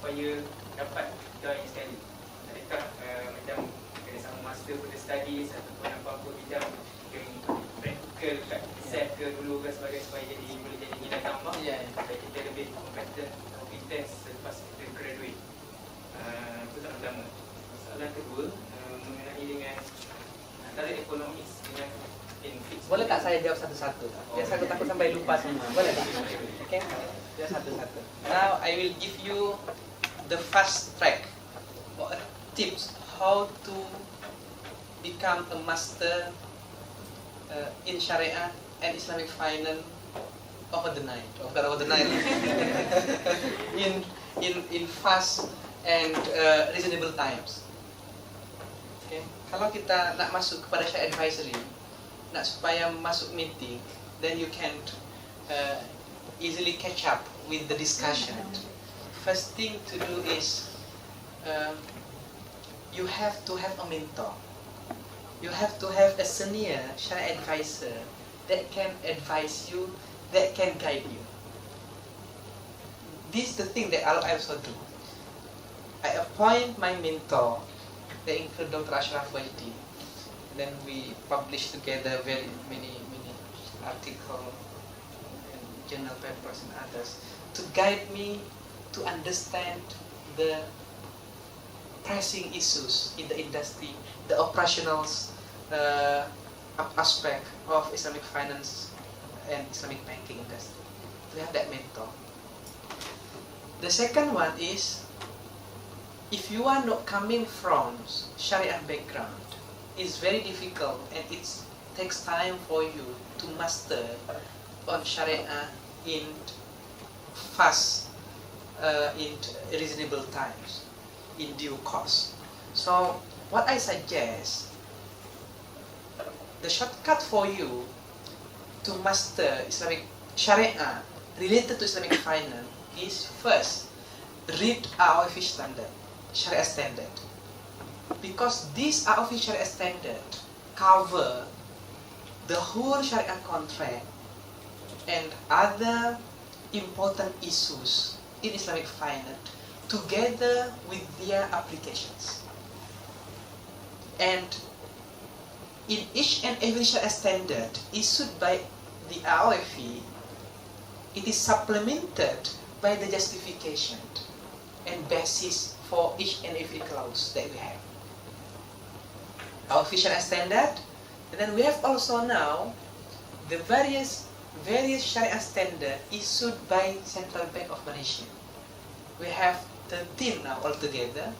supaya dapat join sekali? Adakah macam kena sama master pada studies ataupun apa-apa bidang yang practical kat set ke dulu ke sebagai supaya boleh jadi nilai tambah supaya kita lebih kompeten selepas kita graduate. Itu soalan pertama. Soalan kedua mengenai dengan antara ekonomis dengan inflation. Boleh tak saya jawab satu-satu? Biasa aku takut sampai lupa semua. Boleh tak? Okay? Jawab satu-satu. Now I will give you the fast track tips how to become a master in Sharia and Islamic finance over the night. Over the night. in fast and reasonable times. Okay. Kalau kita nak masuk kepada Shariah Advisory, nak supaya masuk meeting, then you can easily catch up with the discussion. First thing to do is you have to have a mentor. You have to have a senior Shariah advisor that can advise you, that can guide you. This is the thing that I also do. I appoint my mentor, they include Dr. Ashraf Wajdi. Then we publish together very many articles and journal papers and others to guide me to understand the pressing issues in the industry, the operational aspect of Islamic finance and Islamic banking industry. To have that mentor. The second one is, if you are not coming from Sharia background, it's very difficult and it takes time for you to master on Sharia in fast, in reasonable times, in due course. So what I suggest, the shortcut for you to master Islamic Sharia related to Islamic finance is first, read RAC standard, Sharia standard. Because these RAC Sharia standard cover the whole Sharia contract and other important issues in Islamic finance together with their applications. And in each and every Sharia standard issued by the RAC, it is supplemented by the justification and basis for each and every clause that we have. Our Sharia standard, and then we have also now the various Sharia standard issued by Central Bank of Malaysia. We have 13 now altogether.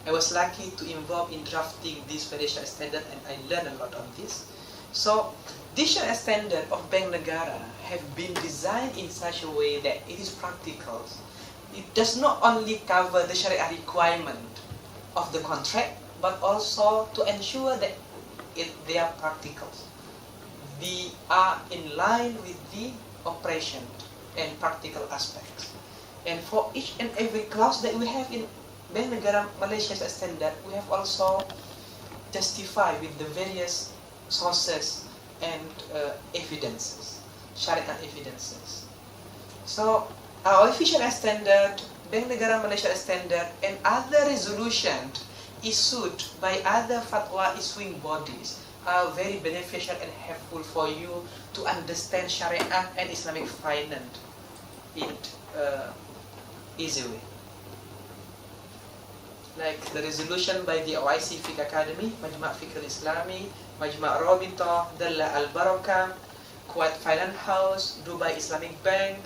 I was lucky to involve in drafting this various Sharia standard and I learned a lot on this. So this Sharia standard of Bank Negara have been designed in such a way that it is practical. It does not only cover the Sharia requirement of the contract, but also to ensure that they are practical. They are in line with the operation and practical aspects. And for each and every clause that we have in Bank Negara Malaysia's standard, we have also justified with the various sources and evidences, Sharia evidences. So our official standard, Bank Negara Malaysia standard, and other resolutions issued by other fatwa issuing bodies are very beneficial and helpful for you to understand Sharia and Islamic finance in easy way. Like the resolution by the OIC Fiqh Academy, Majma' Fiqh Islami, Majma' Rabita, Dalla Al-Barakah, Kuwait Finance House, Dubai Islamic Bank.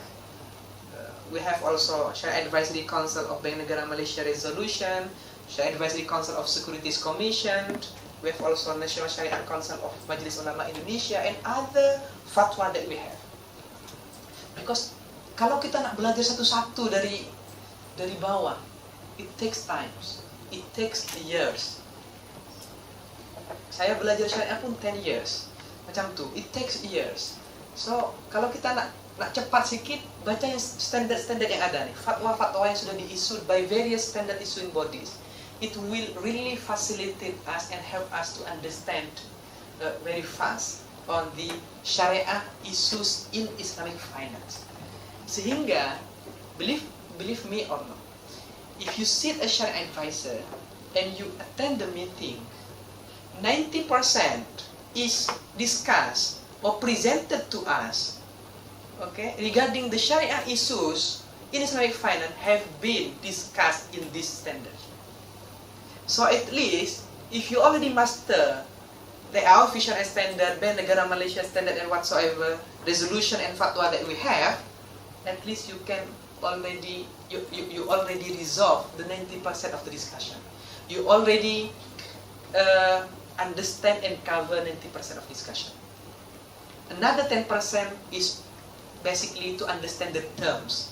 We have also Shariah Advisory Council of Bank Negara Malaysia Resolution, Shariah Advisory Council of Securities Commission. We have also National Sharia Council of Majlis Ulama Indonesia and other fatwa that we have. Because kalau kita nak belajar satu-satu dari bawah, it takes times, it takes years. Saya belajar syariah pun 10 years, macam tu, it takes years. So kalau kita nak cepat sikit, baca yang standard-standard yang ada nih, fatwa-fatwa yang sudah di-issued by various standard issuing bodies. It will really facilitate us and help us to understand very fast on the Sharia issues in Islamic finance. Sehingga, believe me or not, if you sit a Shariah advisor and you attend the meeting, 90% is discussed or presented to us, okay, regarding the Sharia issues in Islamic finance have been discussed in this standard. So at least, if you already master the our Sharia standard, Bank Negara Malaysia standard and whatsoever, resolution and fatwa that we have, at least you can already, you already resolve the 90% of the discussion. You already understand and cover 90% of discussion. Another 10% is basically to understand the terms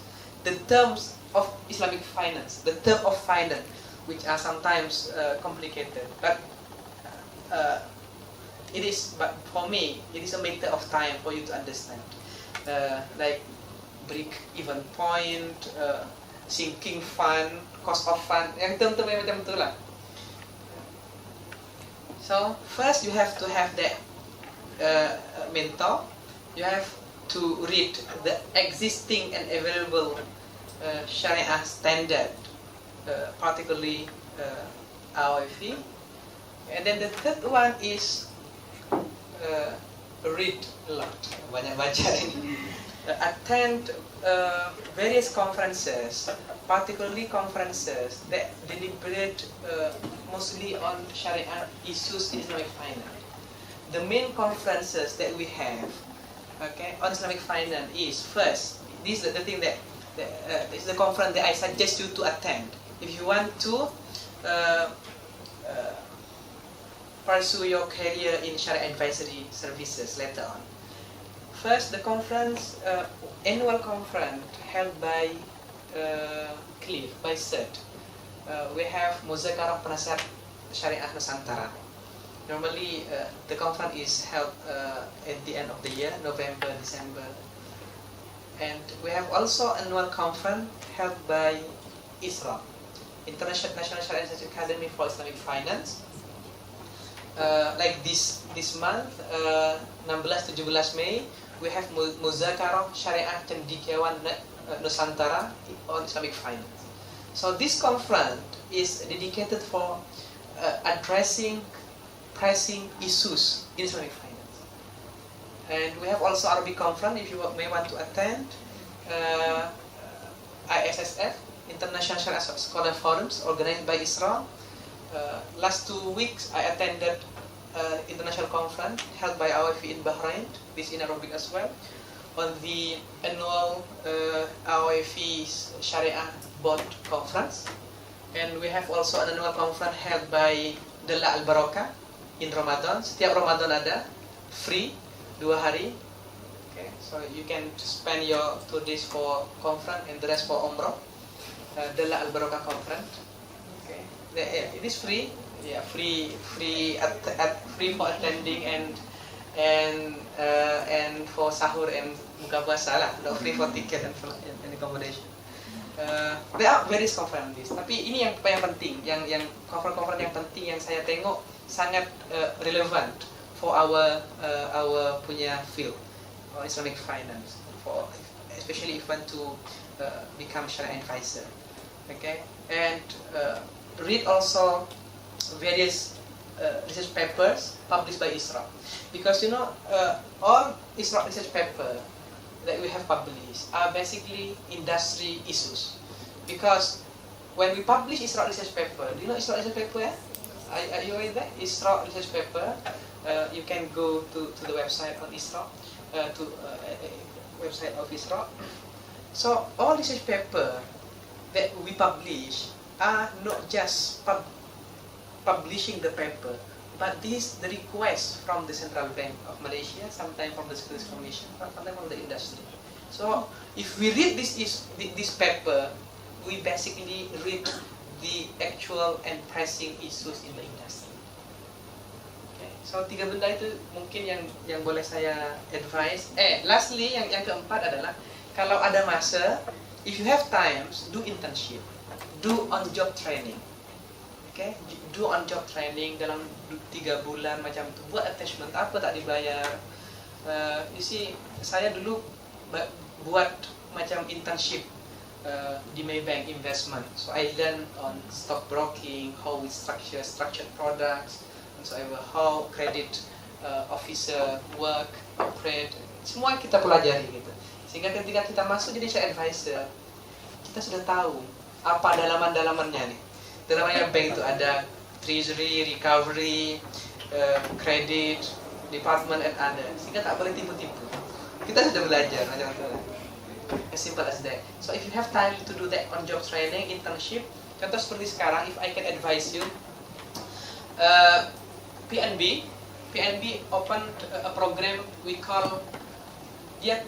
of Islamic finance, the term of finance, which are sometimes complicated. But but for me, it is a matter of time for you to understand. Like break-even point, sinking fund, cost of fund, yang term-term yang macam itulah. So first you have to have that mentor. You have to read the existing and available Sharia standard, particularly RAC. And then the third one is read a lot, banyak baca ini. Attend various conferences, particularly conferences that deliberate mostly on Sharia issues in Islamic finance. The main conferences that we have, okay, on Islamic finance is first. This is the thing that this is the conference that I suggest you to attend if you want to pursue your career in Shariah advisory services later on. First, the conference, annual conference held by CLIF, by CERT. We have Muzakarah Penasihat Syariah Nusantara. Normally, the conference is held at the end of the year, November, December. And we have also annual conference held by ISRA, International National Shariah Research Academy for Islamic Finance. Like this month, 16-17 Mei, we have Muzakarah Syariah Cendekiawan Nusantara on Islamic finance. So this conference is dedicated for addressing pressing issues in Islamic finance. And we have also Arabic conference if you may want to attend. ISSF, International Sharia Scholar Forums, organized by ISRA. Last 2 weeks I attended international conference held by RAC in Bahrain, this in Arabic as well, on the annual RAC Sharia Board Conference. And we have also an annual conference held by Dela Al Barakah in Ramadan. Setiap Ramadan ada, free, 2 hari. Okay, so you can spend your 2 days for conference and the rest for Umrah. Dela Al Barakah conference. Okay, it is free. Yeah, free for attending and for sahur and buka puasa lah. No, free for ticket and accommodation. There are various conferences. Tapi ini yang penting, yang conference yang penting yang saya tengok sangat relevant for our punya field, Islamic finance, for especially if you want to become Shariah advisor. Okay, and read also various research papers published by ISRA, because you know all ISRA research paper that we have published are basically industry issues. Because when we publish ISRA research paper, do you know ISRA research paper? Are you aware of that? ISRA research paper. You can go to the website on ISRA, website of ISRA. So all research paper that we publish are not just publishing the paper, but this the request from the Central Bank of Malaysia, sometimes from the Securities Commission, sometimes from the industry. So if we read this paper, we basically read the actual and pressing issues in the industry. Okay. So 3 benda itu mungkin yang boleh saya advise. Lastly, yang keempat adalah kalau ada masa, if you have time, do internship, do on-job training. Okay, do on-job training dalam 3 bulan macam tu. Buat attachment, apa tak dibayar. You see, saya dulu buat macam internship di Maybank investment. So I learned on stockbroking, how we structure structured products, and so how credit officer work, operate. Semua kita pelajari gitu. Sehingga ketika kita masuk jadi Shariah Advisor, kita sudah tahu apa dalaman-dalamannya nih. Dalamannya bank itu ada treasury, recovery, credit, department, and other. Sehingga tak boleh tipu-tipu. Kita sudah belajar, as simple as that. So if you have time to do that on job training, internship, contoh seperti sekarang, if I can advise you, PNB open a program we call dia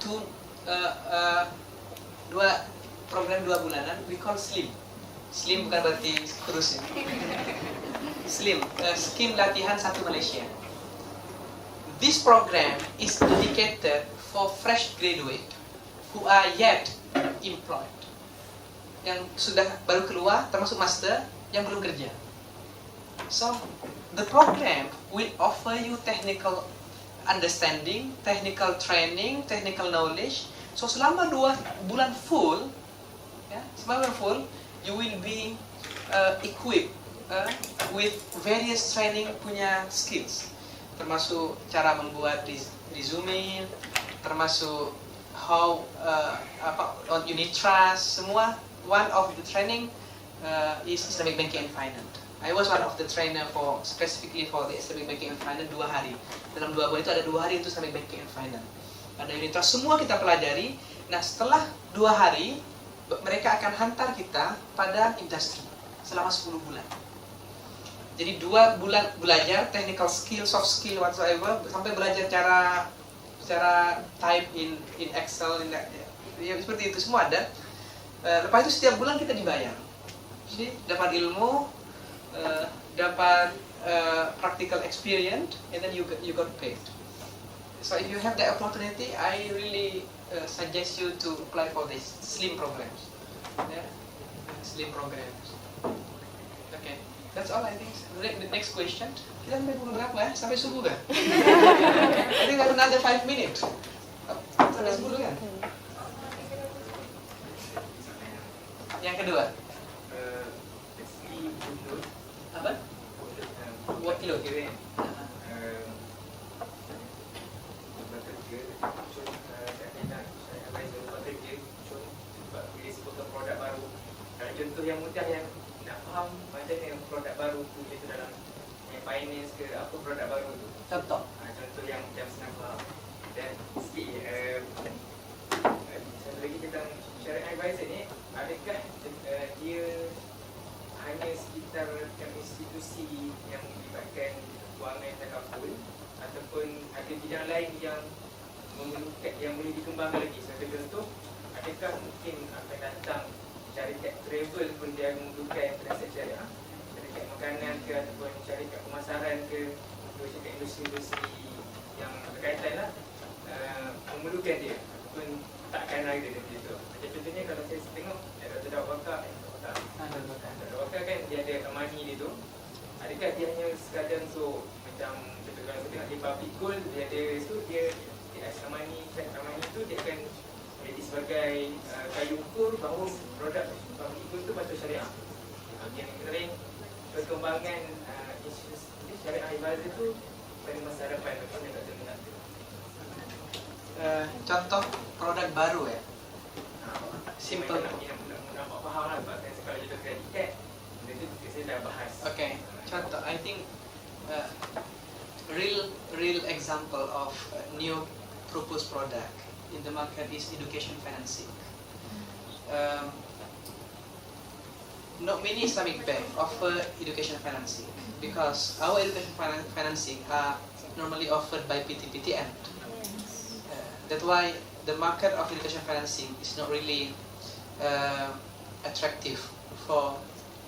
program 2 bulanan, we call SLIM. SLIM bukan berarti kurus ya. SLIM, Skim Latihan 1 Malaysia. This program is dedicated for fresh graduate who are yet employed. Yang sudah baru keluar, termasuk master, yang belum kerja. So, the program will offer you technical understanding, technical training, technical knowledge. So, selama 2 bulan full, you will be equipped with various training punya skills, termasuk cara membuat resume, termasuk how on unit trust, semua. One of the training is Islamic Banking and Finance. I was one of the trainer specifically for the Islamic Banking and Finance 2 hari. Dalam 2 bulan itu ada 2 hari itu Islamic Banking and Finance. Ada unit trust, semua kita pelajari. Nah, setelah 2 hari mereka akan hantar kita pada industri selama 10 bulan. Jadi 2 bulan belajar technical skill, soft skill whatsoever, sampai belajar cara type in Excel, ya seperti itu semua ada. Lepas itu setiap bulan kita dibayar. Jadi dapat ilmu, dapat practical experience, and then you got paid. So if you have that opportunity, I really suggest you to apply for this SLIM programs. Yeah, SLIM programs. Okay, that's all I think. The next question. Kita sampai pukul berapa ya? Sampai subuh kan? I think that's another 5 minutes. Sampai 10 kan? Yang kedua. Apa? Workload. Produk baru. Kalau contoh yang mudah yang nak faham macam mana produk baru tu itu dalam finance ke apa produk baru tu. Contoh. Contoh yang macam senang faham. Dan sikit satu lagi tentang Shariah Advisor ni, adakah dia hanya sekitar institusi yang melibatkan kewangan takaful ataupun ada bidang lain yang memerlukan, yang boleh dikembangkan lagi? Satu contoh, adakah mungkin akan datang syarikat travel pun dia memerlukan penasihat syariah, syarikat makanan ke ataupun syarikat pemasaran ke atau syarikat industri-industri yang berkaitan lah, memerlukan dia ataupun takkan ada dia tu. Macam contohnya kalau saya tengok Dr. Daud Bakar kan dia ada amani dia tu, adakah dia hanya sekadar untuk macam contoh kalau saya tengok di public goal dia ada tu, dia amani tu dia akan jadi sebagai kayu ukur bahawa produk public goal tu patut syariah. Yang kering perkembangan institusi Shariah Advisor tu pada masa hadapan macam mana Dr. Minat tu? Contoh produk baru ya. Simple. Nampak faham lah sebab saya kalau kita kredit kan, benda tu saya dah bahas. Okay, contoh. I think real example of new proposed product in the market is education financing. Not many Islamic bank offer education financing because our education financing are normally offered by PT-PTN. That's why the market of education financing is not really attractive for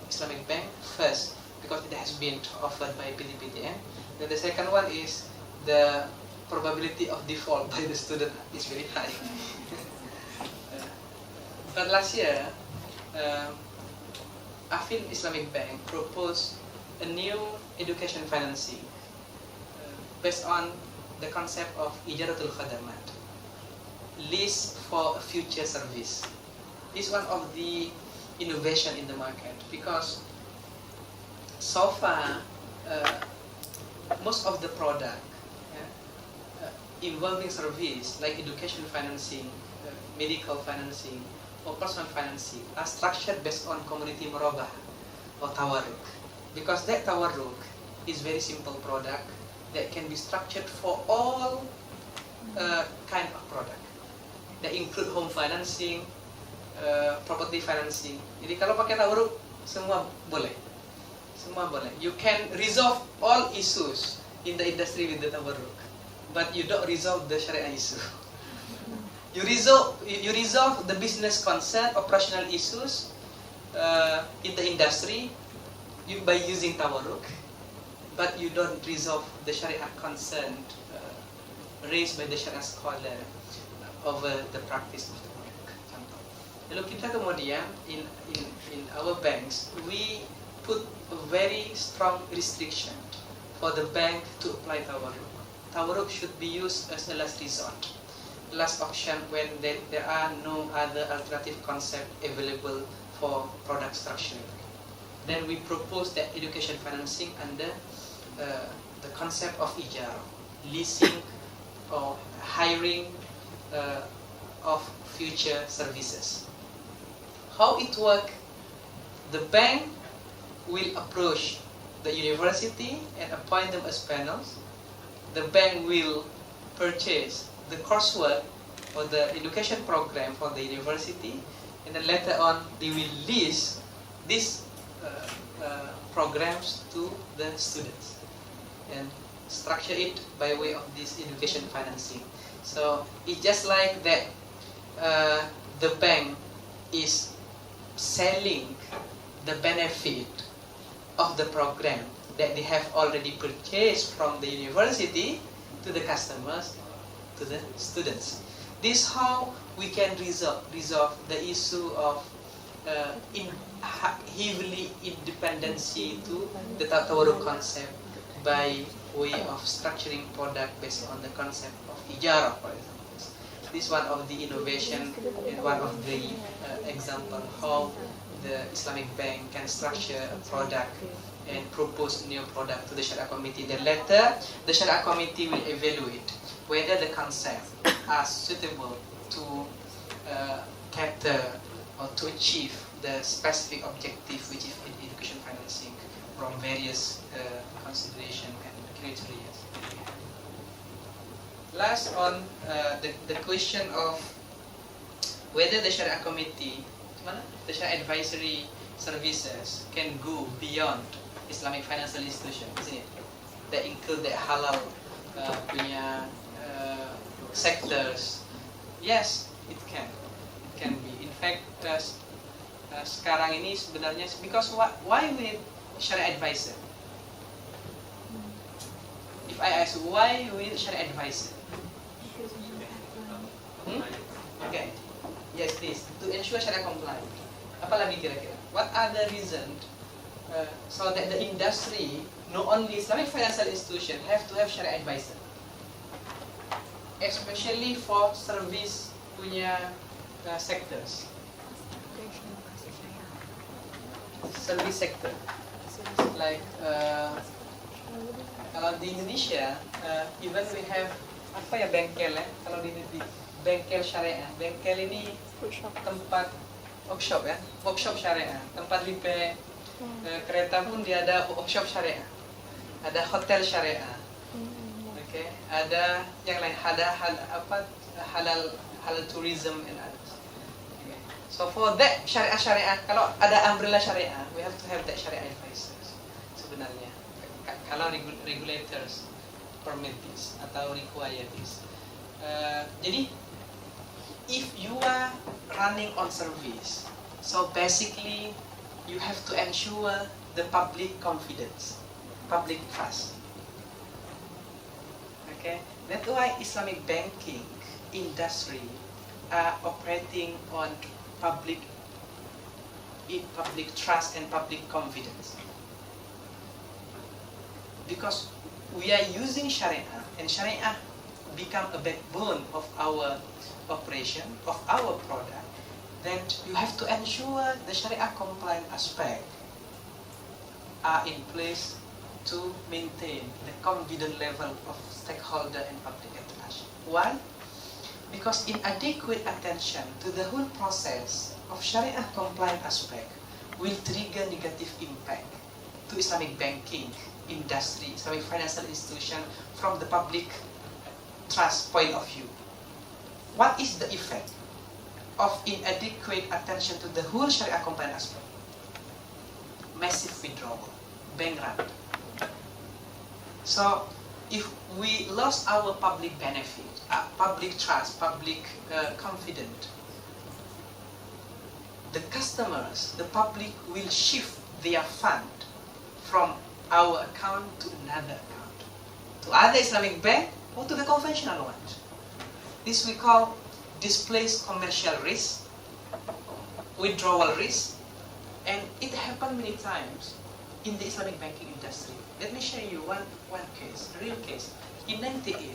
Islamic bank. First, because it has been offered by PT-PTN. Then the second one is the probability of default by the student is very high. But last year, Affin Islamic Bank proposed a new education financing based on the concept of ijaratul khadamat, lease for future service. It's one of the innovation in the market, because so far most of the product involving service like education financing, medical financing, or personal financing are structured based on community murabah or tawarruk, because that tawarruk is very simple product that can be structured for all kind of product that include home financing, property financing. Jadi kalau pakai tawarruk semua boleh. Semua boleh. You can resolve all issues in the industry with the tawarruk, but you don't resolve the Shariah issue. You resolve the business concern, operational issues in the industry by using tawarruk, but you don't resolve the Shariah concern raised by the Shariah scholar over the practice of tawarruk. Lalu kita kemudian in our banks, we put a very strong restriction for the bank to apply tawarruk. Tawarruk should be used as a last resort, last option when there are no other alternative concept available for product structure. Then we propose that education financing under the concept of ijara, leasing or hiring of future services. How it work? The bank will approach the university and appoint them as panels. The bank will purchase the coursework or the education program for the university, and then later on they will lease these programs to the students and structure it by way of this education financing. So it's just like that the bank is selling the benefit of the program that they have already purchased from the university to the customers, to the students. This is how we can resolve the issue of heavily independency to the tawarruk concept by way of structuring product based on the concept of ijara, for example. This is one of the innovation and one of the example how the Islamic Bank can structure a product and propose new product to the Shariah Committee. Then later, the Shariah Committee will evaluate whether the concept are suitable to cater or to achieve the specific objective, which is education financing from various consideration and criteria. Last on the question of whether the Shariah Committee, the Shariah Advisory Services can go beyond Islamic financial institution, isn't it? That include the halal punya sectors. Yes, it can. It can be. In fact, sekarang ini sebenarnya because why we need Shariah Advisor? If I ask why we need Shariah Advisor? Okay. Yes, this to ensure Shariah compliant. Apa lagi kira-kira? What are the reasons so that the industry, not only Islamic financial institution, have to have Shariah Advisor, especially for service punya sectors, service sector, like kalau di Indonesia, even we have apa ya bengkel ya, kalau di bengkel syariah. Bengkel ini tempat workshop ya, workshop syariah. Tempat repair kereta pun dia ada workshop syariah. Ada hotel syariah. Okay, ada yang lain, ada halal tourism and others. Okay. So for that syariah, kalau ada umbrella syariah, we have to have that Shariah Advisors sebenarnya. Kalau regulators permit this atau require this. Jadi if you are running on service, so basically you have to ensure the public confidence, public trust. Okay, that's why Islamic banking industry are operating on public trust and public confidence. Because we are using Shariah, and Shariah become a backbone of our operation, of our product. then you have to ensure the Sharia compliant aspect are in place to maintain the confidence level of stakeholder and public at large. Why? Because inadequate attention to the whole process of Sharia compliant aspect will trigger negative impact to Islamic banking industry, Islamic financial institution from the public trust point of view. What is the effect of inadequate attention to the whole Sharia compliant aspect? Massive withdrawal, bank run. So if we lost our public benefit, public trust, public confidence, the customers, the public will shift their fund from our account to another account, to other Islamic bank or to the conventional one. This we call displaced commercial risk, withdrawal risk, and it happened many times in the Islamic banking industry. Let me share you one case, a real case. In 98,